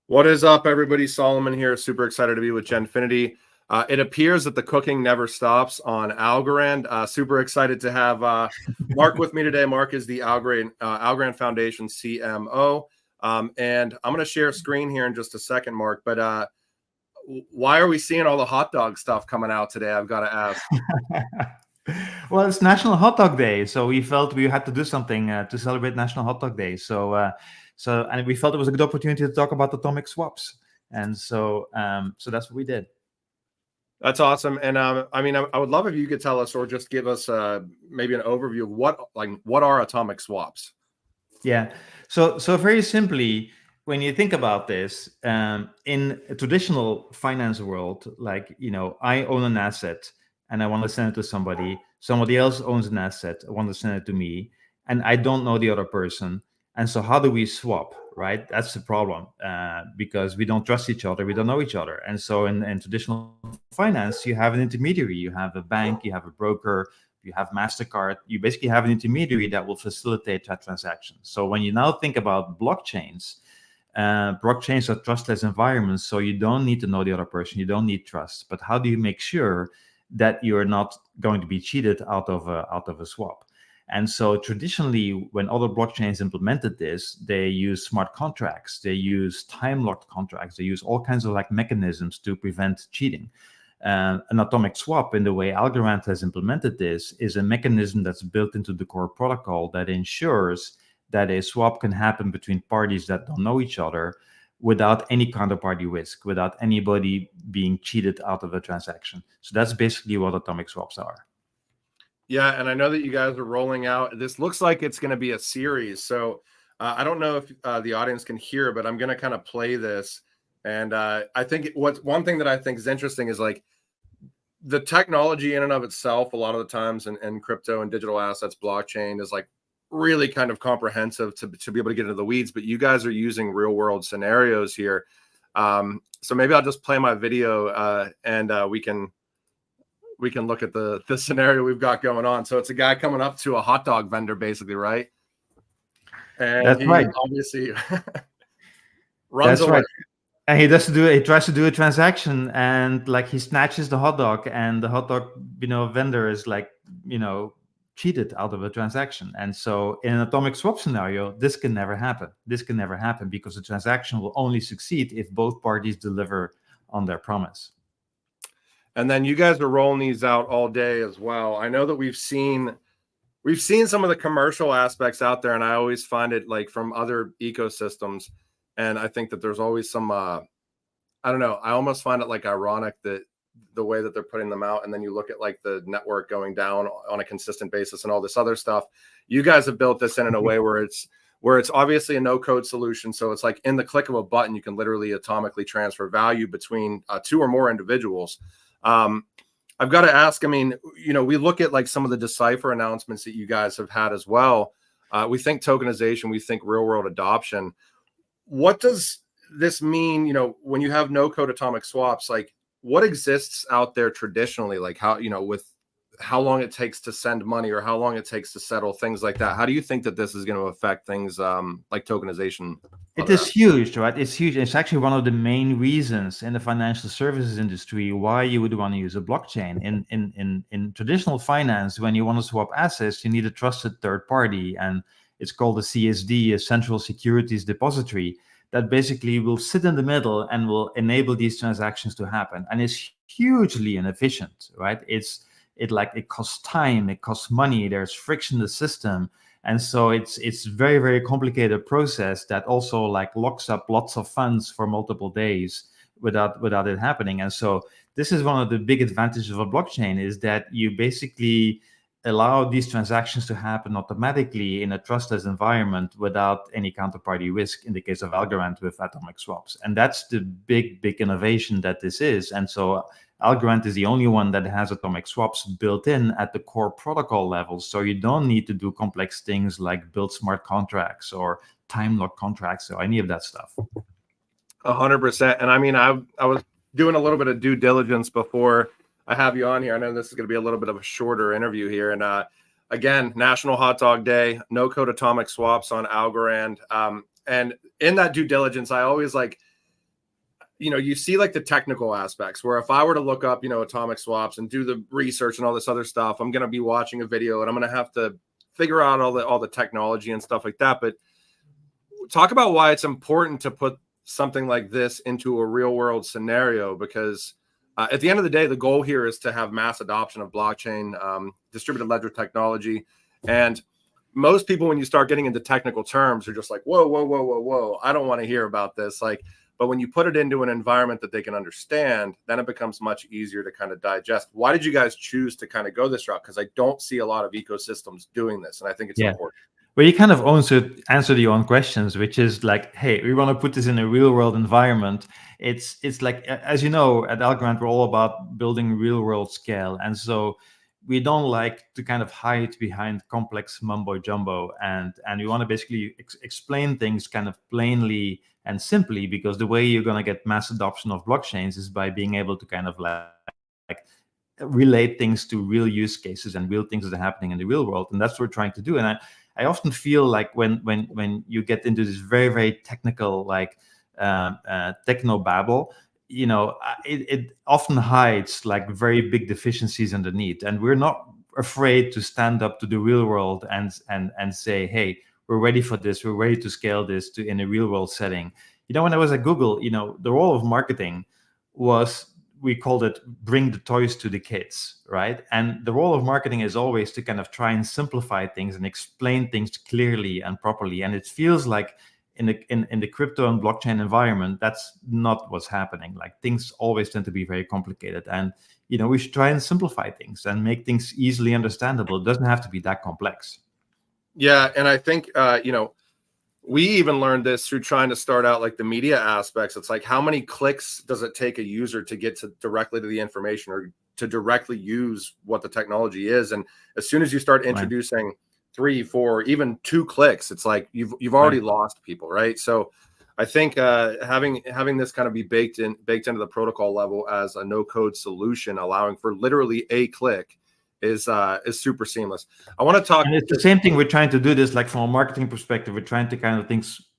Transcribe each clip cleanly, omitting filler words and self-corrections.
What is up, everybody? Solomon here. Super excited to be with Genfinity. It appears that the cooking never stops on Algorand. Super excited to have Mark with me today. Mark is the Algorand Foundation CMO. And I'm going to share a screen here in just a second, Mark. But why are we seeing all the hot dog stuff coming out today? I've got to ask. Well, it's National Hot Dog Day, so we felt we had to do something to celebrate National Hot Dog Day. And we felt it was a good opportunity to talk about atomic swaps, and so that's what we did. That's awesome. And I would love if you could tell us, or just give us maybe an overview of what are atomic swaps. Yeah. So very simply, when you think about this, in a traditional finance world, I own an asset and I want to send it to somebody. Somebody else owns an asset. I want to send it to me, and I don't know the other person. And so, how do we swap? Right? That's the problem, because we don't trust each other. We don't know each other. And so, in traditional finance, you have an intermediary. You have a bank. You have a broker. You have MasterCard. You basically have an intermediary that will facilitate that transaction. So, when you now think about blockchains, blockchains are trustless environments, so you don't need to know the other person. You don't need trust. But how do you make sure that you're not going to be cheated out of a swap? And so traditionally, when other blockchains implemented this, they use smart contracts, they use time-locked contracts, they use all kinds of mechanisms to prevent cheating. An atomic swap, in the way Algorand has implemented this, is a mechanism that's built into the core protocol that ensures that a swap can happen between parties that don't know each other without any counterparty risk, without anybody being cheated out of a transaction. So that's basically what atomic swaps are. Yeah, and I know that you guys are rolling out. This looks like it's going to be a series. So I don't know if the audience can hear, but I'm going to kind of play this. And I think one thing that I think is interesting is the technology in and of itself, a lot of the times in crypto and digital assets, blockchain is really kind of comprehensive to be able to get into the weeds, but you guys are using real world scenarios here. So maybe I'll just play my video and we can look at the scenario we've got going on. So it's a guy coming up to a hot dog vendor, basically, right? And that's right. Obviously runs That's away. right. And he tries to do a transaction, and he snatches the hot dog, and the hot dog, vendor is cheated out of a transaction. And so in an atomic swap scenario, this can never happen. This can never happen because the transaction will only succeed if both parties deliver on their promise. And then you guys are rolling these out all day as well. I know that we've seen some of the commercial aspects out there, and I always find it from other ecosystems. And I think that there's always some, I don't know, I almost find it ironic that the way that they're putting them out, and then you look at the network going down on a consistent basis and all this other stuff. You guys have built this in a way where it's obviously a no code solution. So it's in the click of a button, you can literally atomically transfer value between two or more individuals. I've got to ask, we look at some of the Decipher announcements that you guys have had as well. We think tokenization, we think real world adoption. What does this mean, when you have no code atomic swaps? What exists out there traditionally? How, with how long it takes to send money or how long it takes to settle, things like that. How do you think that this is going to affect things like tokenization? It is huge, right? It's huge. It's actually one of the main reasons in the financial services industry why you would want to use a blockchain. In traditional finance, when you want to swap assets, you need a trusted third party, and it's called a CSD, a central securities depository, that basically will sit in the middle and will enable these transactions to happen. And it's hugely inefficient, right? It costs time, it costs money, there's friction in the system. And so it's very, very complicated process that also locks up lots of funds for multiple days without it happening. And so this is one of the big advantages of a blockchain, is that you basically allow these transactions to happen automatically in a trustless environment without any counterparty risk, in the case of Algorand with atomic swaps. And that's the big innovation that this is. And so Algorand is the only one that has atomic swaps built in at the core protocol level. So you don't need to do complex things like build smart contracts or time lock contracts or any of that stuff. 100%. And I was doing a little bit of due diligence before I have you on here. I know this is going to be a little bit of a shorter interview here. And again, National Hot Dog Day, no code atomic swaps on Algorand. And in that due diligence, I always you see like the technical aspects where if I were to look up, atomic swaps and do the research and all this other stuff, I'm going to be watching a video and I'm going to have to figure out all the technology and stuff like that. But talk about why it's important to put something like this into a real world scenario, because at the end of the day, the goal here is to have mass adoption of blockchain, distributed ledger technology. And most people, when you start getting into technical terms, are just like, whoa, whoa, whoa, whoa, whoa. I don't want to hear about this. But when you put it into an environment that they can understand, then it becomes much easier to kind of digest. Why did you guys choose to kind of go this route? Because I don't see a lot of ecosystems doing this, and I think it's important. Well, you kind of answered your own questions, which is like, hey, we want to put this in a real world environment. It's like, as you know, at Algorand, we're all about building real world scale. And so we don't like to kind of hide behind complex mumbo jumbo. And we want to basically explain things kind of plainly and simply, because the way you're going to get mass adoption of blockchains is by being able to kind of like relate things to real use cases and real things that are happening in the real world. And that's what we're trying to do. And I often feel like when you get into this very, very technical, like techno babble, it often hides like very big deficiencies underneath. And we're not afraid to stand up to the real world and say, hey, we're ready for this. We're ready to scale this in a real world setting. When I was at Google, the role of marketing was, we called it bring the toys to the kids, right? And the role of marketing is always to kind of try and simplify things and explain things clearly and properly. And it feels like in the crypto and blockchain environment, that's not what's happening. Like, things always tend to be very complicated. And, we should try and simplify things and make things easily understandable. It doesn't have to be that complex. Yeah. And I think, we even learned this through trying to start out like the media aspects. It's like, how many clicks does it take a user to get directly to the information or to directly use what the technology is? And as soon as you start introducing 3, 4, even 2 clicks, it's like you've already lost people, right? So I think having this kind of be baked into the protocol level as a no code solution, allowing for literally a click, is super seamless. I want to talk. And it's the same thing we're trying to do this, like from a marketing perspective. We're trying to kind of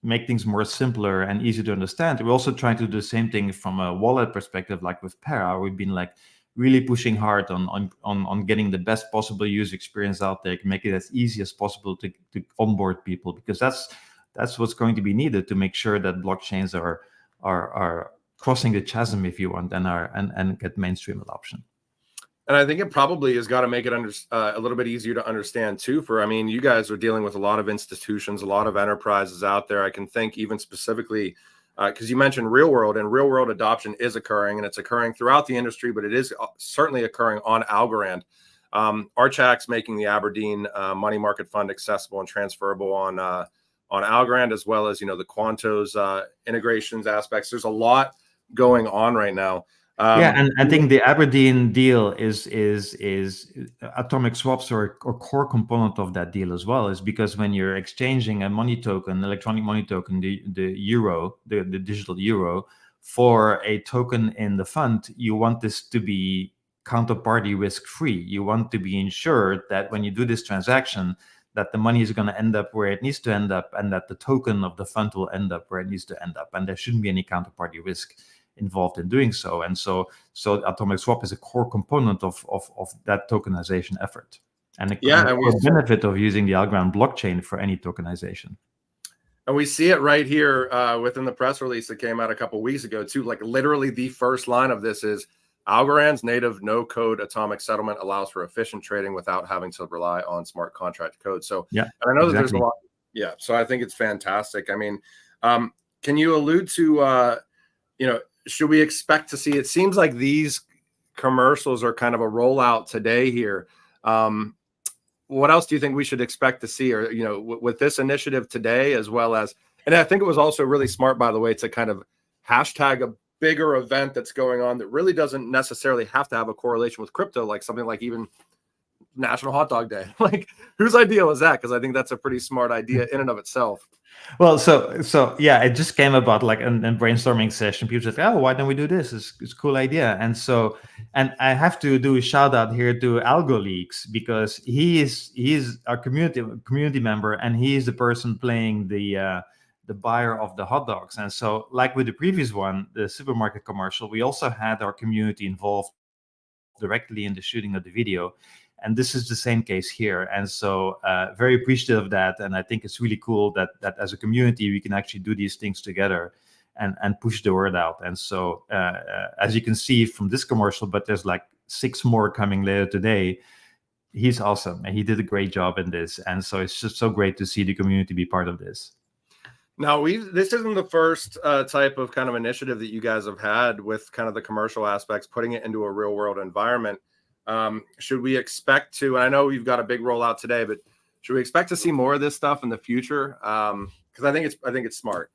make things more simpler and easier to understand. We're also trying to do the same thing from a wallet perspective, like with Para. We've been like really pushing hard on getting the best possible user experience out there, make it as easy as possible to onboard people, because that's what's going to be needed to make sure that blockchains are crossing the chasm, if you want, and get mainstream adoption. And I think it probably has got to make it a little bit easier to understand too. You guys are dealing with a lot of institutions, a lot of enterprises out there. I can think even specifically, because you mentioned real world, and real world adoption is occurring, and it's occurring throughout the industry, but it is certainly occurring on Algorand. Archak's making the Aberdeen money market fund accessible and transferable on Algorand, as well as, the Quantos integrations aspects. There's a lot going on right now. And I think the Aberdeen deal is atomic swaps are a core component of that deal as well, is because when you're exchanging a money token, electronic money token, the euro, the digital euro, for a token in the fund, you want this to be counterparty risk free. You want to be ensured that when you do this transaction, that the money is going to end up where it needs to end up, and that the token of the fund will end up where it needs to end up, and there shouldn't be any counterparty risk involved in doing so. And so atomic swap is a core component of that tokenization effort, and the benefit of using the Algorand blockchain for any tokenization. And we see it right here within the press release that came out a couple of weeks ago too. Like, literally the first line of this is, Algorand's native no-code atomic settlement allows for efficient trading without having to rely on smart contract code. So yeah, and I know that there's a lot. Yeah, so I think it's fantastic. Can you allude to should we expect to see? It seems like these commercials are kind of a rollout today here. What else do you think we should expect to see, or with this initiative today, as well as? And I think it was also really smart, by the way, to kind of hashtag a bigger event that's going on that really doesn't necessarily have to have a correlation with crypto, like something like even National Hot Dog Day. Like, whose idea was that? Because I think that's a pretty smart idea in and of itself. Well, so yeah, it just came about like in brainstorming session. People said, "Oh, why don't we do this? It's a cool idea." And I have to do a shout out here to ALGO Leaks, because he is our community member, and he is the person playing the the buyer of the hot dogs. And so, like with the previous one, the supermarket commercial, we also had our community involved directly in the shooting of the video. And this is the same case here. And so very appreciative of that. And I think it's really cool that as a community, we can actually do these things together and push the word out. And so as you can see from this commercial, but there's like 6 more coming later today, he's awesome. And he did a great job in this. And so it's just so great to see the community be part of this. Now, this isn't the first type of kind of initiative that you guys have had with kind of the commercial aspects, putting it into a real world environment. Should we expect to, and I know you've got a big rollout today, but should we expect to see more of this stuff in the future? Because I think it's smart.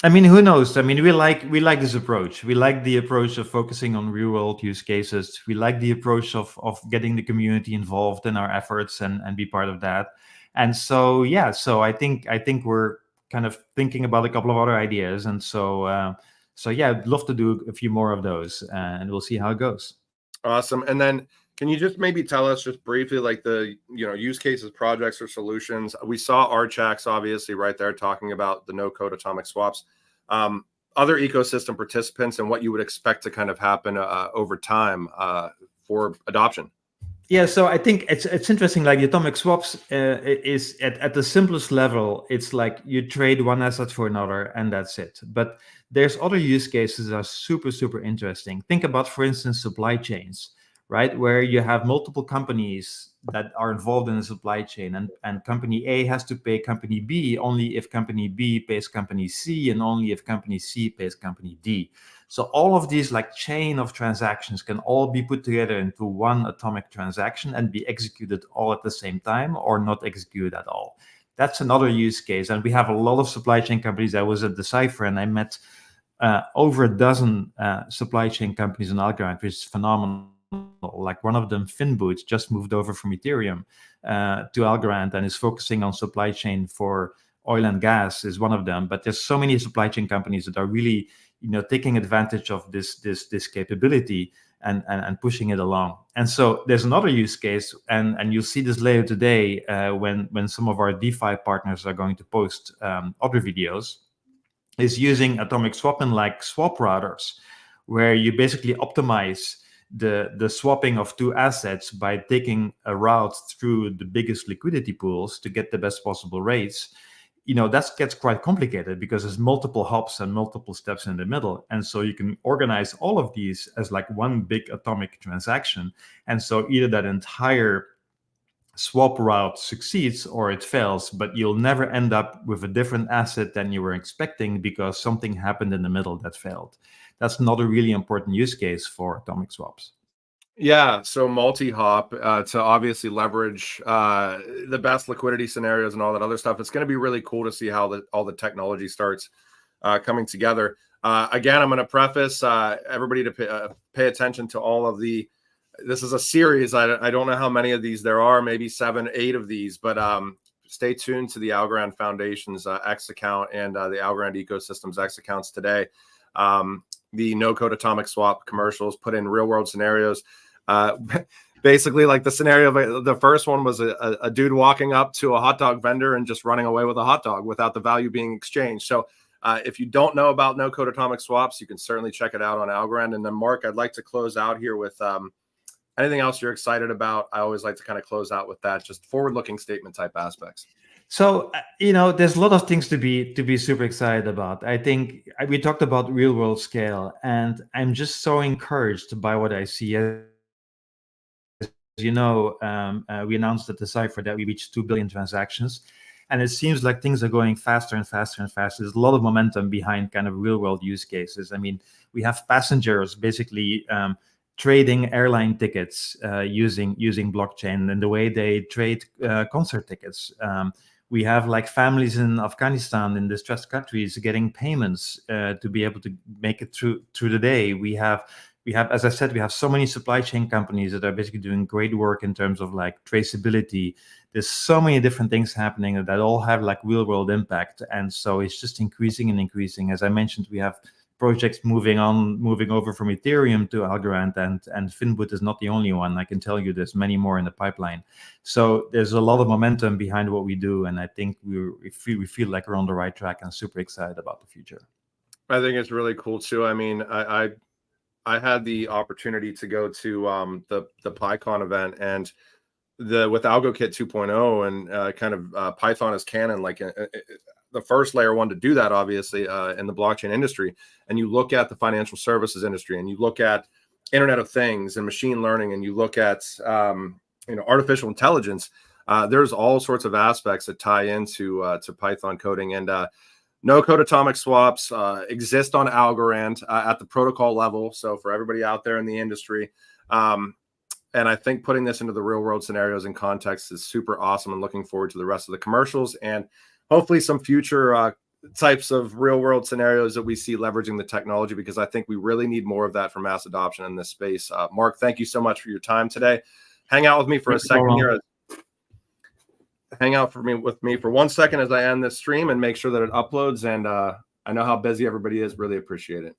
I mean, who knows? I mean, we like this approach. We like the approach of focusing on real world use cases. We like the approach of getting the community involved in our efforts and be part of that. And so, yeah, so I think we're kind of thinking about a couple of other ideas. And so yeah, I'd love to do a few more of those, and we'll see how it goes. Awesome. And then can you just maybe tell us just briefly, like the, use cases, projects, or solutions? We saw Archax obviously right there talking about the no code atomic swaps, other ecosystem participants, and what you would expect to kind of happen over time for adoption. Yeah, so I think it's interesting. Like the atomic swaps is at the simplest level, it's like you trade one asset for another and that's it. But there's other use cases that are super, super interesting. Think about, for instance, supply chains, right? Where you have multiple companies that are involved in the supply chain, and company A has to pay company B only if company B pays company C, and only if company C pays company D. So all of these like chain of transactions can all be put together into one atomic transaction and be executed all at the same time, or not executed at all. That's another use case. And we have a lot of supply chain companies. I was at Decipher and I met over a dozen supply chain companies in Algorand, which is phenomenal. Like one of them, Finboot, just moved over from Ethereum to Algorand and is focusing on supply chain for oil and gas, is one of them. But there's so many supply chain companies that are really, taking advantage of this capability and pushing it along. And so there's another use case, and you'll see this later today when some of our DeFi partners are going to post other videos, is using atomic swapping like swap routers, where you basically optimize the swapping of 2 assets by taking a route through the biggest liquidity pools to get the best possible rates. That gets quite complicated because there's multiple hops and multiple steps in the middle. And so you can organize all of these as like one big atomic transaction. And so either that entire swap route succeeds or it fails, but you'll never end up with a different asset than you were expecting because something happened in the middle that failed. That's another really important use case for atomic swaps. Yeah, so multi-hop to obviously leverage the best liquidity scenarios and all that other stuff. It's going to be really cool to see how all the technology starts coming together. Again, I'm going to preface everybody to pay attention to all of the. This is a series. I don't know how many of these there are, maybe 7, 8 of these, but stay tuned to the Algorand Foundation's X account and the Algorand Ecosystems X accounts today. The no-code atomic swap commercials put in real-world scenarios. Basically, like the scenario, the first one was a dude walking up to a hot dog vendor and just running away with a hot dog without the value being exchanged. So if you don't know about no-code atomic swaps, you can certainly check it out on Algorand. And then, Mark, I'd like to close out here with anything else you're excited about. I always like to kind of close out with that, just forward-looking statement type aspects. So, there's a lot of things to be super excited about. I think we talked about real world scale, and I'm just so encouraged by what I see. As we announced at Decipher that we reached 2 billion transactions, and it seems like things are going faster and faster and faster. There's a lot of momentum behind kind of real world use cases. I mean, we have passengers basically trading airline tickets using blockchain, and the way they trade concert tickets. We have like families in Afghanistan, in distressed countries, getting payments to be able to make it through the day. We have, as I said, we have so many supply chain companies that are basically doing great work in terms of like traceability. There's so many different things happening that all have like real world impact. And so it's just increasing and increasing. As I mentioned, we have projects moving over from Ethereum to Algorand, and Finboot is not the only one. I can tell you there's many more in the pipeline. So there's a lot of momentum behind what we do, and I think we feel like we're on the right track and super excited about the future. I think it's really cool too. I mean, I had the opportunity to go to the PyCon event, and with AlgoKit 2.0 and kind of Python as canon, like the first layer one to do that, obviously, in the blockchain industry. And you look at the financial services industry, and you look at Internet of Things and machine learning, and you look at artificial intelligence. There's all sorts of aspects that tie into to Python coding, and no code atomic swaps exist on Algorand at the protocol level. So for everybody out there in the industry, and I think putting this into the real world scenarios and context is super awesome, and looking forward to the rest of the commercials and hopefully some future types of real world scenarios that we see leveraging the technology, because I think we really need more of that for mass adoption in this space. Mark, thank you so much for your time today. Hang out with me for a second here. Hang out with me for 1 second as I end this stream and make sure that it uploads. And I know how busy everybody is. Really appreciate it.